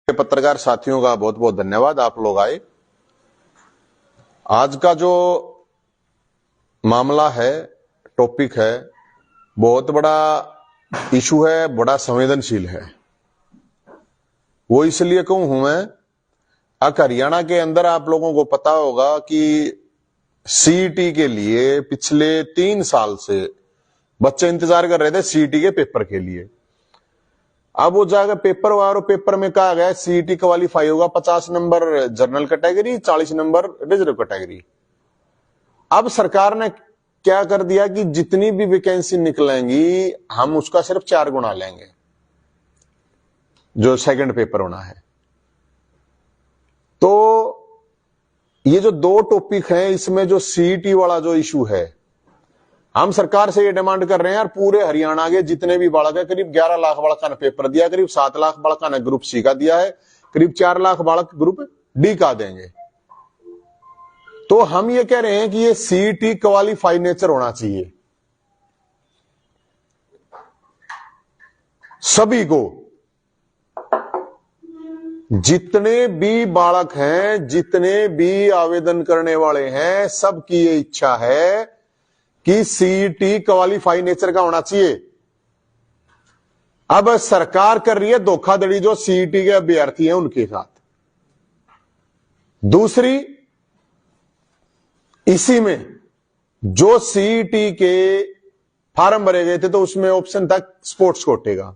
पत्रकार साथियों का बहुत बहुत धन्यवाद, आप लोग आए। आज का जो मामला है, टॉपिक है, बहुत बड़ा इशू है, बड़ा संवेदनशील है। वो इसलिए कहूं हूं मैं, हरियाणा के अंदर आप लोगों को पता होगा कि सीईटी के लिए पिछले 3 साल से बच्चे इंतजार कर रहे थे सीईटी के पेपर के लिए। अब वो जाकर पेपर वार पेपर में कहा गया सीईटी क्वालिफाई होगा 50 number general category, 40 number reserve category. अब सरकार ने क्या कर दिया कि जितनी भी वैकेंसी निकलेंगी हम उसका सिर्फ 4 गुना लेंगे, जो सेकंड पेपर होना है। तो ये जो 2 टॉपिक हैं, इसमें जो सीईटी वाला जो इशू है, हम सरकार से ये डिमांड कर रहे हैं यार, पूरे हरियाणा के जितने भी बालक है, करीब 11 लाख बालक ने पेपर दिया, करीब 7 लाख बालक ने ग्रुप सी का दिया है, करीब 4 लाख बालक ग्रुप डी का देंगे। तो हम ये कह रहे हैं कि ये सीईटी क्वालिफाई नेचर होना चाहिए सभी को। जितने भी बालक हैं, जितने भी आवेदन करने वाले हैं, सबकी ये इच्छा है कि सीईटी क्वालिफाई नेचर का होना चाहिए। अब सरकार कर रही है धोखाधड़ी जो सीईटी के अभ्यर्थी हैं उनके साथ। दूसरी, इसी में जो सीईटी के फॉर्म भरे गए थे तो उसमें ऑप्शन था स्पोर्ट्स कोटे का।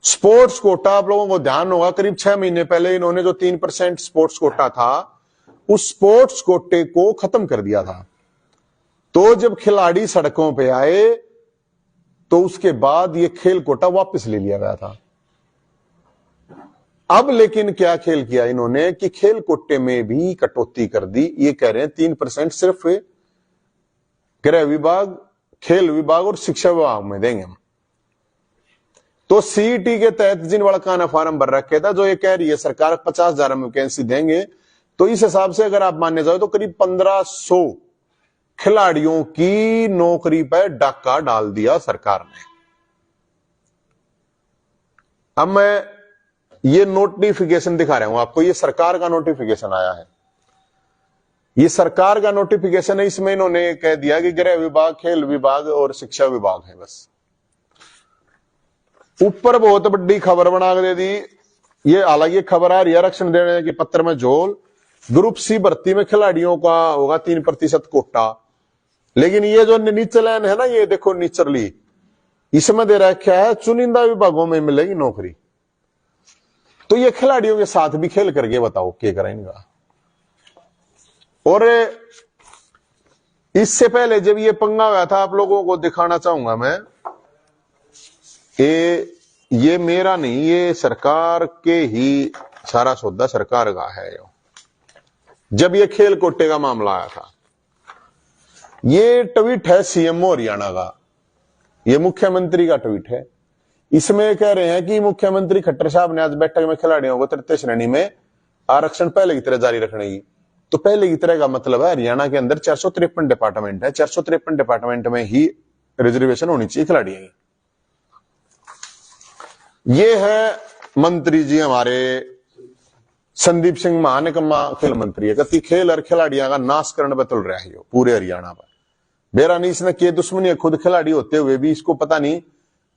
स्पोर्ट्स कोटा आप लोगों को ध्यान होगा, करीब 6 महीने पहले इन्होंने जो 3% स्पोर्ट्स कोटा था, उस स्पोर्ट्स कोटे को खत्म कर दिया था। तो जब खिलाड़ी सड़कों पे आए तो उसके बाद ये खेल कोटा वापस ले लिया गया था। अब लेकिन क्या खेल किया इन्होंने कि खेल कोटे में भी कटौती कर दी। ये कह रहे हैं 3% सिर्फ गृह विभाग, खेल विभाग और शिक्षा विभाग में देंगे हम। तो सीईटी के तहत जिन लड़का ने फॉर्म भर रखे था, जो ये कह रही है सरकार 50,000 वैकेंसी देंगे, तो इस हिसाब से अगर आप मानने जाओ तो करीब 1500 खिलाड़ियों की नौकरी पर डाका डाल दिया सरकार ने। अब मैं ये नोटिफिकेशन दिखा रहा हूं आपको, ये सरकार का नोटिफिकेशन आया है। ये सरकार का नोटिफिकेशन है, इसमें इन्होंने कह दिया कि गृह विभाग, खेल विभाग और शिक्षा विभाग है बस। ऊपर बहुत बड़ी खबर बना के दे दी। ये हालांकि खबर आ रही है आरक्षण देने के पत्र में झोल, ग्रुप सी भर्ती में खिलाड़ियों का होगा 3% कोटा। लेकिन ये जो नीचे लाइन है ना, ये देखो नीचरली, इसमें दे रखा है चुनिंदा विभागों में मिलेगी नौकरी। तो ये खिलाड़ियों के साथ भी खेल करके बताओ क्या करेंगे। और इससे पहले जब ये पंगा हुआ था, आप लोगों को दिखाना चाहूंगा मैं, ये मेरा नहीं, ये सरकार के ही सारा सौदा सरकार का है। जब ये खेल कोटे का मामला आया था, ये ट्वीट है सीएमओ हरियाणा का, ये मुख्यमंत्री का ट्वीट है। इसमें कह रहे हैं कि मुख्यमंत्री खट्टर साहब ने आज बैठक में खिलाड़ियों को तृतीय श्रेणी में आरक्षण पहले की तरह जारी रखने की। तो पहले की तरह का मतलब है हरियाणा के अंदर 453 डिपार्टमेंट है, 453 डिपार्टमेंट में ही रिजर्वेशन होनी चाहिए खिलाड़ियों की। ये है मंत्री जी हमारे संदीप सिंह महानिकम्मा, खेल मंत्री है, कति खेल और खिलाड़ियों का नाश करने पर तुल रहा है पूरे हरियाणा पर। बेरानी इसने के दुश्मनी है, खुद खिलाड़ी होते हुए भी इसको पता नहीं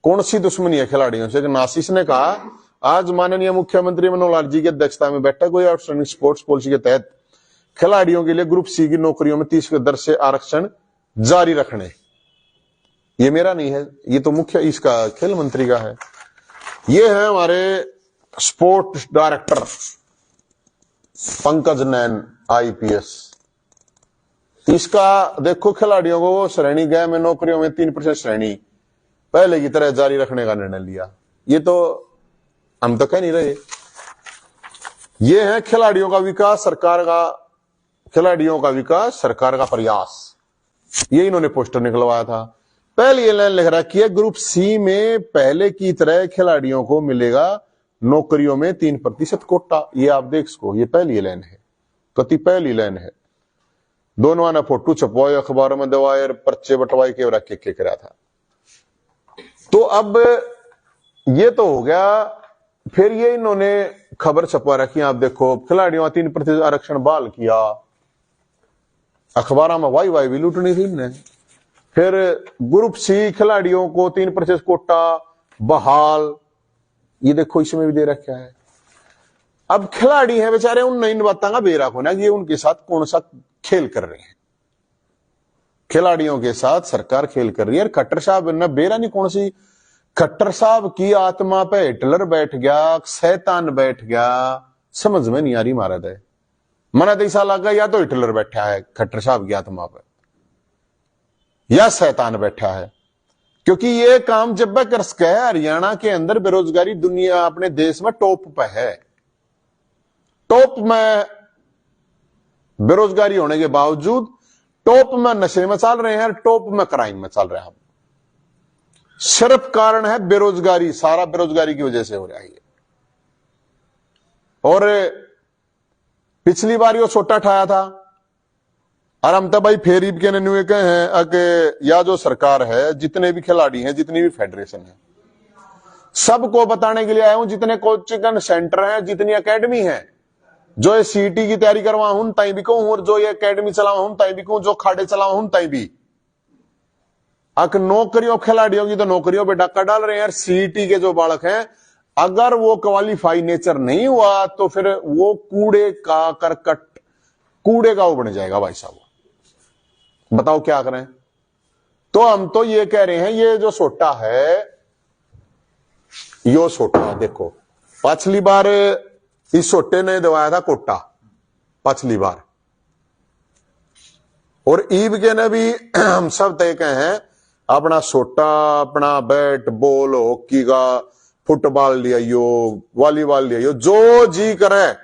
कौन सी दुश्मनी है खिलाड़ियों से। नासिस ने कहा आज माननीय मुख्यमंत्री मनोहर लाल जी की अध्यक्षता में बैठक हुई आउटस्टैंडिंग स्पोर्ट्स पॉलिसी के तहत खिलाड़ियों के लिए ग्रुप सी की नौकरियों में 30 दर से आरक्षण जारी रखने। ये मेरा नहीं है, ये तो मुख्य इसका खेल मंत्री का है। ये है हमारे स्पोर्ट्स डायरेक्टर पंकज नैन आईपीएस। इसका देखो खिलाड़ियों को श्रेणी गए में नौकरियों में 3% श्रेणी पहले की तरह जारी रखने का निर्णय लिया। ये तो हम तो कह नहीं रहे। ये है खिलाड़ियों का विकास सरकार का, खिलाड़ियों का विकास सरकार का प्रयास। ये इन्होंने पोस्टर निकलवाया था। पहले ये लाइन लिख रखी है ग्रुप सी में पहले की तरह खिलाड़ियों को मिलेगा नौकरियों में 3% कोटा। ये आप देख सको, ये पहली लाइन है, कति पहली लाइन है। दोनों आना फोटो छपवाए, अखबारों में दवाए, पर्चे बंटवाए के रख के करा था। तो अब ये तो हो गया फिर ये इन्होंने खबर छपवा रखी, आप देखो खिलाड़ियों 3% आरक्षण बहाल किया, अखबारों में वाई वाई भी लूटनी थी इन्हें। फिर ग्रुप सी खिलाड़ियों को 3% कोटा बहाल, ये देखो इसमें भी दे रखा है। अब खिलाड़ी हैं बेचारे, उन इन बातों का बेरा होना ये उनके साथ कौन सा खेल कर रहे हैं। खिलाड़ियों के साथ सरकार खेल कर रही है। खट्टर साहब ने बेरा नहीं कौन सी, खट्टर साहब की आत्मा पे हिटलर बैठ गया, शैतान बैठ गया, समझ में नहीं आ रही महाराज है। मना तो ऐसा लगा या तो हिटलर बैठा है खट्टर साहब की आत्मा पे, या शैतान बैठा है। क्योंकि ये काम जब कर सके, हरियाणा के अंदर बेरोजगारी दुनिया अपने देश में टॉप पे है। टॉप में बेरोजगारी होने के बावजूद टॉप में नशे में चल रहे हैं, टॉप में क्राइम में चल रहे हैं। सिर्फ कारण है बेरोजगारी, सारा बेरोजगारी की वजह से हो रहा है। और पिछली बार यो सोटा ठाया था, और हम तो भाई फेर के न्यू कहे हैं कि या जो सरकार है, जितने भी खिलाड़ी हैं, जितनी भी फेडरेशन है, सबको बताने के लिए आया हूं, जितने कोचिंग सेंटर हैं, जितनी एकेडमी है, जो ये सीटी की तैयारी करवा हूं ताई भी कहूं, और जो ये एकेडमी चलावा हूं ताई भी कहूं, जो खाड़े चलावा हूं ताई भी, अक नौकरियों खिलाड़ियों की तो नौकरियों पे डाका डाल रहे हैं। सीटी के जो बालक हैं, अगर वो क्वालिफाई नेचर नहीं हुआ तो फिर वो कूड़े का करकट, कूड़े का वो बन जाएगा भाई साहब। बताओ क्या करें। तो हम तो ये कह रहे हैं, ये जो सोटा है, यो सोटा देखो, पिछली बार इस सोटे ने दवाया था कोटा पिछली बार, और ईब के ने भी हम सब तय कहे हैं अपना सोटा, अपना बैट बॉल, हॉकी का, फुटबॉल लिया यो, वॉलीबॉल लिया यो, जो जी करे,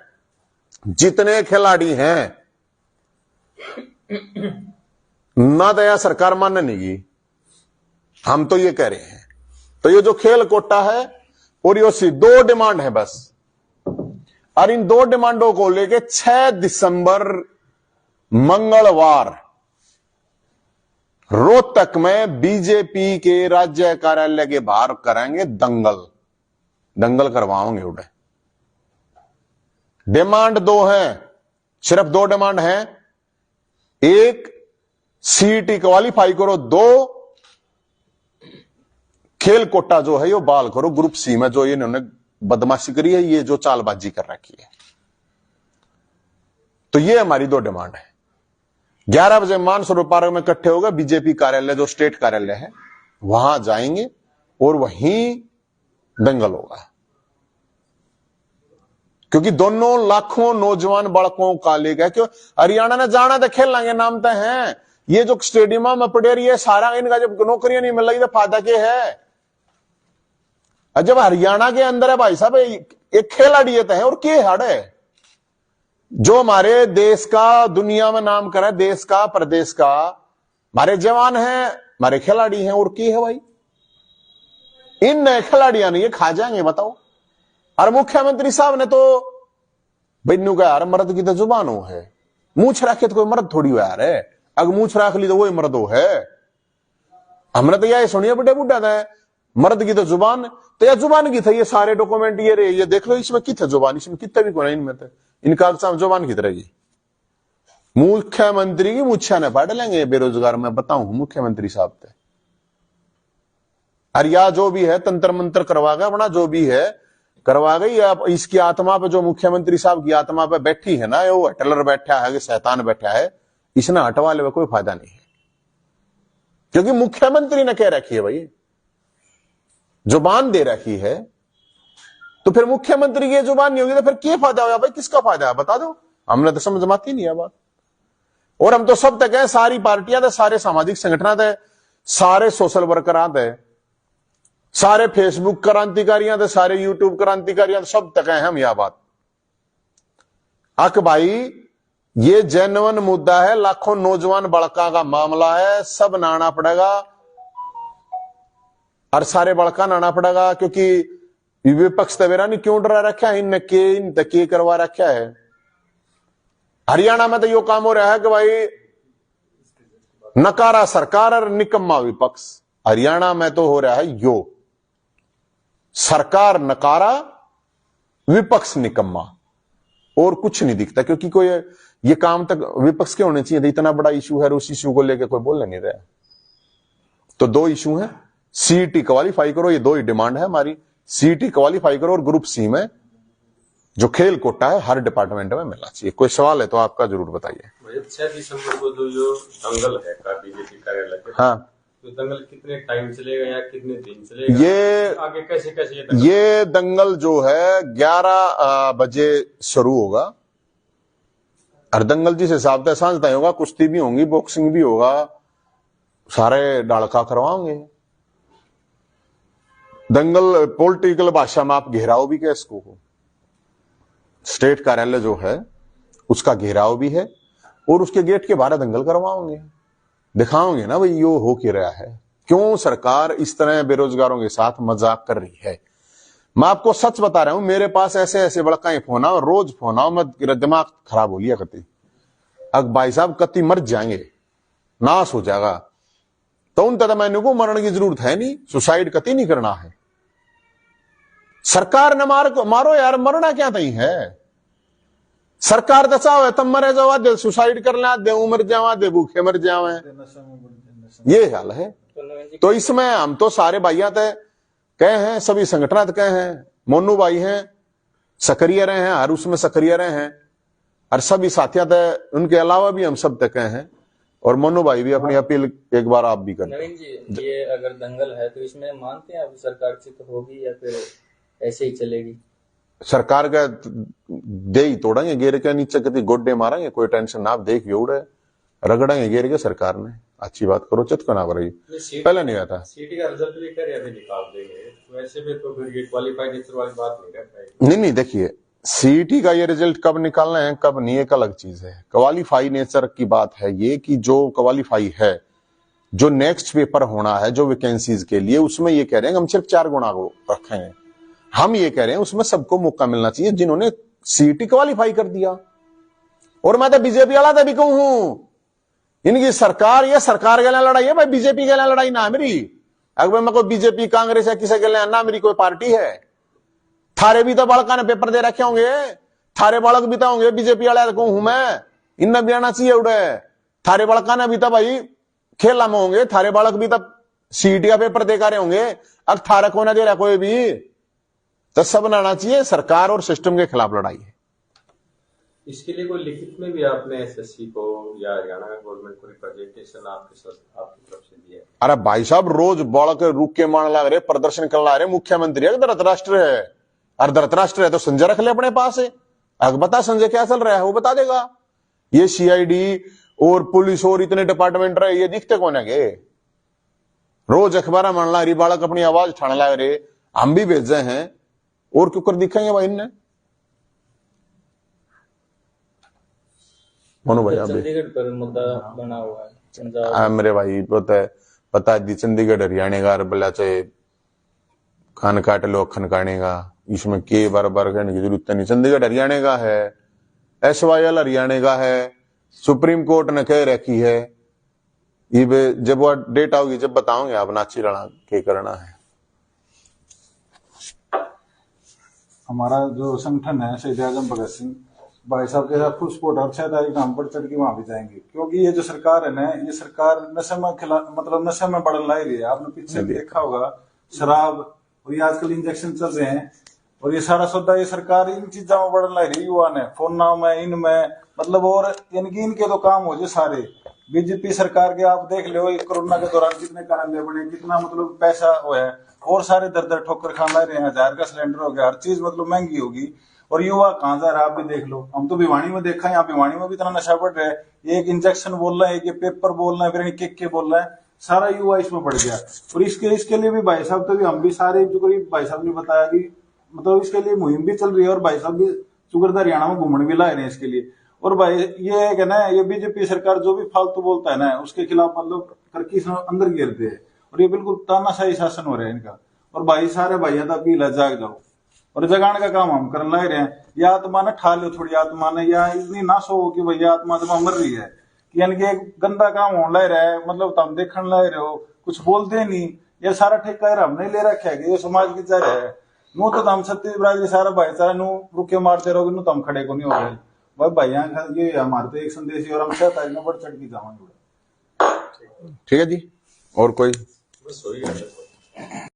जितने खिलाड़ी हैं ना दया सरकार मानने नहीं की। हम तो ये कह रहे हैं, तो ये जो खेल कोटा है और यो सी 2 डिमांड है बस, और इन 2 डिमांडों को लेके 6 दिसंबर मंगलवार रोहतक में बीजेपी के राज्य कार्यालय के बाहर करेंगे दंगल, दंगल करवाओगे उड़े। डिमांड 2 है, सिर्फ 2 डिमांड है। एक, सीटी क्वालिफाई करो, 2 खेल कोटा जो है यो बाल करो, ग्रुप सी में जो इन्होंने बदमाशी करी है, ये जो चालबाजी कर रखी है। तो ये हमारी 2 डिमांड है। 11 बजे मानसरोवर पार्क में इकट्ठे होगा, बीजेपी कार्यालय जो स्टेट कार्यालय है वहां जाएंगे और वहीं दंगल होगा। क्योंकि दोनों लाखों नौजवान बालकों का लेगा, क्यों हरियाणा ने जाना तो खेल लेंगे, नाम तो है। ये जो स्टेडियम में पड़े रही है सारा, इनका जब नौकरियां नहीं मिल रही तो फायदा क्या है। जब हरियाणा के अंदर है भाई साहब, एक खिलाड़ी है और के हड़ है जो हमारे देश का दुनिया में नाम करा, देश का प्रदेश का, हमारे जवान हैं, हमारे खिलाड़ी हैं, और की है भाई। इन नए खिलाड़ियां नहीं ये खा जाएंगे बताओ। और मुख्यमंत्री साहब ने तो बिन्नू का यार मर्द की तो जुबान हो है, मूछ रखे तो कोई मर्द थोड़ी हो यार है, अगर मूछ रख ली तो वही मर्द हो है। हमने तो यह सुनिए बुढ़े बुढ़ा था, मर्द की तो जुबान, तो यह जुबान की था, ये सारे डॉक्यूमेंट ये रहे, ये देख लो इसमें कितना जुबान, इसमें कितना भी कोई इनमें तो इन कागजात में जुबान की तरह। मुख्यमंत्री की मुच्छा ने फाड़ लेंगे बेरोजगार में, बताऊं मुख्यमंत्री साहब थे। और या जो भी है तंत्र मंत्र करवा गया अपना, जो भी है करवा गई। आप इसकी आत्मा पे, जो मुख्यमंत्री साहब की आत्मा पे बैठी है ना, वो हिटलर बैठा है कि शैतान बैठा है, इसने हटवा ले कोई फायदा नहीं है। क्योंकि मुख्यमंत्री ने कह रखी है भाई, जुबान दे रखी है, तो फिर मुख्यमंत्री की जुबान नहीं होगी तो फिर क्या फायदा होगा भाई, किसका फायदा है बता दो। हमने तो समझ में आती नहीं है बात। और हम तो सब तक है, सारी पार्टियां थे, सारे सामाजिक संगठन थे, सारे सोशल वर्कर थे, सारे फेसबुक क्रांतिकारियां थे, सारे यूट्यूब क्रांतिकारियां थे, सब तक है हम यह बात। अक भाई ये जेन्युइन मुद्दा है, लाखों नौजवान बड़का का मामला है, सब नाना पड़ेगा और सारे बड़का नाना पड़ेगा। क्योंकि विपक्ष तवेरा ने क्यों डरा रखा है, इन के करवा रखा है। हरियाणा में तो यो काम हो रहा है कि भाई नकारा सरकार और निकम्मा विपक्ष। हरियाणा में तो हो रहा है यो, सरकार नकारा विपक्ष निकम्मा, और कुछ नहीं दिखता। क्योंकि कोई ये काम तक विपक्ष के होने चाहिए, इतना बड़ा इशू है, उस इशू को लेकर कोई बोल नहीं रहा। तो दो इशू है, सीईटी क्वालिफाई करो, ये दो ही डिमांड है हमारी। सीईटी क्वालिफाई करो और ग्रुप सी में जो खेल कोटा है हर डिपार्टमेंट में मिलना चाहिए। कोई सवाल है तो आपका जरूर बताइए। 6 दिसंबर को जो दंगल है का बीजेपी कार्यालय के, हाँ, तो दंगल कितने टाइम चलेगा या कितने दिन चलेगा, ये आगे कैसे कैसे ये दंगल जो है 11 बजे शुरू होगा। और दंगल जिस हिसाब से सांझ तय होगा, कुश्ती भी होंगी, बॉक्सिंग भी होगा, सारे डालका करवाओगे। दंगल पॉलिटिकल भाषा में आप घेराव भी कह इसको, स्टेट कार्यालय जो है उसका घेराव भी है, और उसके गेट के बाहर दंगल करवाओगे, दिखाओगे ना भाई यो हो क्या रहा है, क्यों सरकार इस तरह बेरोजगारों के साथ मजाक कर रही है। मैं आपको सच बता रहा हूं, मेरे पास ऐसे ऐसे बड़का फोन आओ, रोज फोन आओ, मैं दिमाग खराब हो लिया कति। अब भाई साहब कति मर जाएंगे, नाश हो जाएगा, तो उन तथा मैंने को मरने की जरूरत है नहीं, सुसाइड कति नहीं करना है। सरकार न मारो यार, मरना क्या तई है। सरकार दचाओ है तब मरे जाओ, दे सुसाइड कर ले, दे उमर जावा, दे भूखे मर जावे, ये हाल है। तो इसमें हम तो सारे भाइया थे कहे हैं, सभी संगठन कहे हैं, मोनू भाई हैं सक्रिय रहे हैं, हर उसमें सक्रिय रहे हैं, और सभी साथिया थे, उनके अलावा भी हम सब तक कहे हैं, और मोनू भाई भी अपनी अपील एक बार आप भी करें। नवीन जी, ये अगर दंगल है तो इसमें मानते हैं अब सरकार चित होगी या फिर ऐसे ही चलेगी? सरकार का दे ही तोड़ेंगे, गेर के नीचे कभी गोड्डे मारेंगे, कोई टेंशन ना, आप देखिए उड़े रगड़ेंगे गेर के। सरकार ने अच्छी बात करो, चित को ना करेगी, पहले नहीं आता। सीटी का रिजल्ट लेकर अभी निकाल देंगे, तो ऐसे में तो फिर ये क्वालिफाई नेचर वाली बात नहीं कर पाएगी। नहीं देखिए, सीईटी का ये रिजल्ट कब निकालना है कब नहीं, एक अलग चीज है। क्वालिफाई नेचर की बात है ये कि जो क्वालिफाई है, जो नेक्स्ट पेपर होना है जो वैकेंसीज के लिए, उसमें ये कह रहे हैं हम सिर्फ 4 गुना को रखेंगे। हम ये कह रहे हैं उसमें सबको मौका मिलना चाहिए जिन्होंने सीईटी क्वालिफाई कर दिया। और मैं तो बीजेपी वाला था भी कहूं हूं, इनकी सरकार, ये सरकार के लिए लड़ाई है भाई, बीजेपी के लिए लड़ाई ना है मेरी। अगर मैं कोई बीजेपी कांग्रेस है किसी के लिए ना, मेरी कोई पार्टी है। थारे भी तो बालका ने पेपर दे रखे होंगे, थारे बालक भी तो होंगे बीजेपी वाले को हूं मैं, इनने भी आना चाहिए उड़े। थारे बालका ने भी तो भाई खेला में होंगे, थारे बालक भी तो सीईटी का पेपर दे रहे होंगे। अब थारे को ना दे रहा कोई भी, तो सब आना चाहिए। सरकार और सिस्टम के खिलाफ लड़ाई है। इसके लिए कोई लिखित में भी आपने एसएससी को या हरियाणा गवर्नमेंट को रिप्रेजेंटेशन आपकी तरफ से दिया है? अरे भाई साहब, रोज बालक रुक के मान लग रहे, प्रदर्शन कर ला रहे, मुख्यमंत्री है धृतराष्ट्र है, और धृतराष्ट्र है तो संजय रख ले अपने पास है। अगर बता संजय क्या चल रहा है वो बता देगा। ये सीआईडी और पुलिस और इतने डिपार्टमेंट रहे, ये दिखते कौन है? रोज अखबार मान ला रही, बालक अपनी आवाज उठाने लग रहे, हम भी भेजे हैं, और क्यों कर दिखाएंगे भाई इनने? मोनू भाई चंडीगढ़ पर मुद्दा बना हुआ है पंजाब। मेरे भाई पता है चंडीगढ़ हरियाणा का बल्ला चाहे खान काट लो खनकाने का, इसमें के बार बार कहने की जरूरत नहीं। चंडीगढ़ हरियाणा का है, SYL हरियाणा का है, सुप्रीम कोर्ट ने कह रखी है। ये जब वो डेट आओगी जब बताओगे आप नाची लड़ा के करना है। हमारा जो संगठन है शहीद आजम भगत सिंह भाई साहब के साथ फुल सपोर्ट, और 6 तारीख हम बढ़ चढ़ के वहां भी जाएंगे, क्योंकि ये जो सरकार है ना, ये सरकार नशे में मतलब नशे में बढ़न ला रही है। आपने पीछे देखा होगा, शराब और ये आजकल इंजेक्शन चल रहे हैं, और ये सारा सौदा ये सरकार इन चीजों में बढ़न ला रही है। युवा ने फोन में इनमें मतलब, और यानी कि इनके तो काम हो जाए सारे। बीजेपी सरकार के आप देख लो, कोरोना के दौरान कितने कार्यालय बने, कितना मतलब पैसा हो है, और सारे दर दर ठोकर खाना रहे हैं। 1000 का सिलेंडर हो गया, हर चीज मतलब महंगी होगी, और युवा कहां जा रहा है आप भी देख लो। हम तो भिवानी में देखा, यहाँ भिवानी में भी इतना नशा बढ़ रहा है। एक इंजेक्शन बोल रहा है, एक ये पेपर बोल रहा है, फिर केक के बोल रहा है, सारा युवा इसमें बढ़ गया। और इसके लिए भी भाई साहब, तभी हम भी सारे जो करीब भाई साहब ने बताया कि मतलब इसके लिए मुहिम भी चल रही है, और भाई साहब भी सुगरदा हरियाणा में घूमने भी लाए रहे हैं इसके लिए। और भाई ये है ना, ये बीजेपी सरकार जो भी फालतू बोलता है ना, उसके खिलाफ मतलब करके अंदर गिरते हैं, और ये बिल्कुल तानाशाही शासन हो रहा है इनका। और भाई सारे भाइया था अपील है, जाग जाओ, और जगाने का काम हम करने लग रहे हैं। या आत्मा ने ठा लो थोड़ी, आत्मा ने या इतनी ना सो कि भैया आत्मा तो मर रही है, यानी कि एक गंदा काम होने लग रहा है। मतलब तुम देखने लग रहे हो, कुछ बोलते नहीं, ये सारा ठेका हमने ले रखा है कि ये समाज की चाह है। नो तो हम छत्तीस बिरादरी सारा भाईचारा नु रुके मारते रहोगे नु तो हम खड़े को नहीं हो गए भाई भैया ये हमारे तो एक संदेश ही और हम 6 तारीख में बढ़ चढ़ के जाएंगे। ठीक है जी, और कोई? बस वही है।